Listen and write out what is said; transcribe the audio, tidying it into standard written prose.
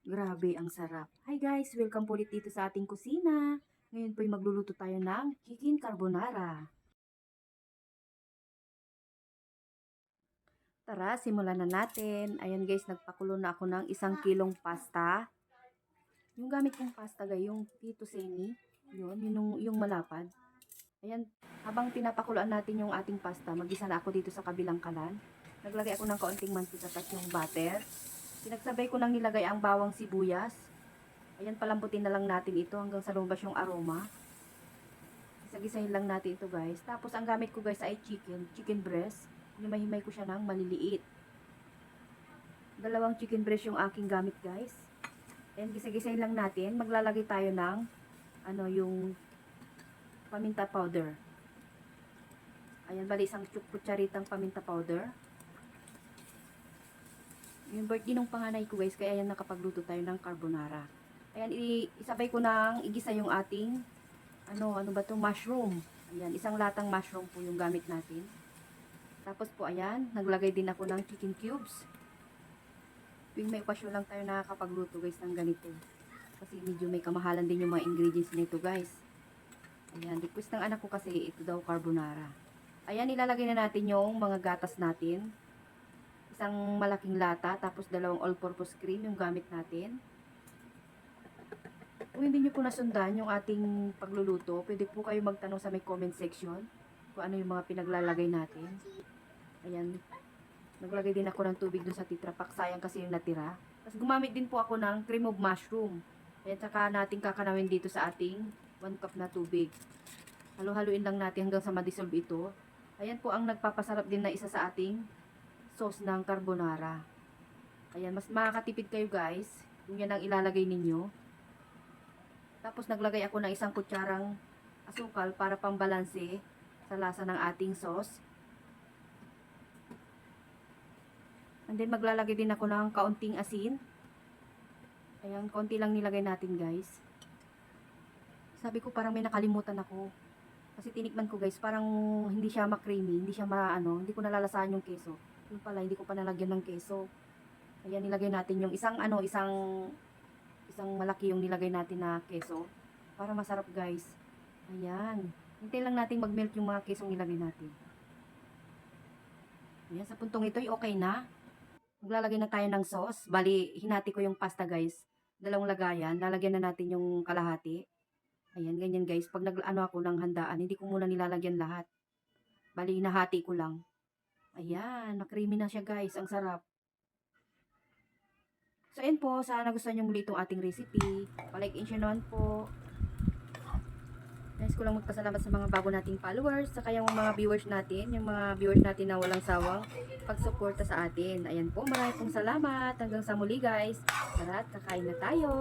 Grabe, ang sarap. Hi guys, welcome po ulit dito sa ating kusina. Ngayon po ay magluluto tayo ng chicken carbonara. Tara, simulan na natin. Ayan guys, nagpakulo na ako ng 1 kilong pasta. Yung gamit kong pasta guys, yung Tito Seni, yung malapad. Ayan, habang pinapakuluan natin yung ating pasta, mag-isa na ako dito sa kabilang kalan. Naglagay ako ng kaunting mantika at yung butter. Pinagsabay ko nang nilagay ang bawang sibuyas. Ayan, palambutin na lang natin ito hanggang sa lumabas yung aroma. Isa-gisahin lang natin ito guys. Tapos ang gamit ko guys ay chicken breast. Hinimay-himay ko siya ng maliliit. 2 chicken breast yung aking gamit guys. Ayan, gisa-gisahin lang natin. Maglalagay tayo ng yung paminta powder. Ayan, bali isang kutsaritang paminta powder. Yung birthday ng panganay ko guys, kaya ayan nakapagluto tayo ng carbonara. Ayan, isabay ko nang igisa yung ating ano ba to, mushroom. Ayan, isang latang mushroom po yung gamit natin. Tapos po ayan, naglagay din ako ng chicken cubes. Tuwing may okasyon lang tayo nakakapagluto guys ng ganito. Kasi medyo may kamahalan din yung mga ingredients nito guys. Ayan, request ng anak ko kasi ito daw carbonara. Ayan, ilalagay na natin yung mga gatas natin. Isang malaking lata, tapos 2 all-purpose cream yung gamit natin. Kung hindi nyo po nasundan yung ating pagluluto, pwede po kayo magtanong sa may comment section kung ano yung mga pinaglalagay natin. Ayan, naglagay din ako ng tubig dun sa Tetra Pak, sayang kasi yung natira. Tapos gumamit din po ako ng cream of mushroom. Ayan, saka natin kakanawin dito sa ating 1 cup na tubig. Halo-haluin lang natin hanggang sa ma-dissolve ito. Ayan po ang nagpapasarap din na isa sa ating sauce ng carbonara. Ayan, mas makakatipid kayo guys kung yan ang ilalagay ninyo. Tapos naglagay ako ng 1 kutsarang asukal para pambalanse sa lasa ng ating sauce. And then maglalagay din ako ng kaunting asin. Ayan, kaunti lang nilagay natin guys. Sabi ko parang may nakalimutan ako. Kasi tinikman ko guys, parang hindi siya ma-creamy, hindi siya hindi ko nalalasahan yung keso. Yung pala, hindi ko pa nalagyan ng keso. Ayan, nilagay natin yung isang malaki yung nilagay natin na keso para masarap guys. Ayan, hintay lang natin mag-melt yung mga kesong nilagay natin. Ayan, sa puntong ito okay na. Maglalagay na tayo ng sauce. Bali, hinati ko yung pasta guys, 2 lagayan. Lalagyan na natin yung kalahati. Ayan, ganyan guys, pag ako ng handaan, hindi ko muna nilalagyan lahat. Bali, hinahati ko lang. Ayan, na-creamy na siya guys, ang sarap. So, ayun po, sana gusto nyo muli itong ating recipe. Palike and share naman po. Nais ko lang magpasalamat sa mga bago nating followers, saka yung mga viewers natin, na walang sawang pagsuporta sa atin. Ayan po, maraming pong salamat. Hanggang sa muli guys. Tara, kakain na tayo.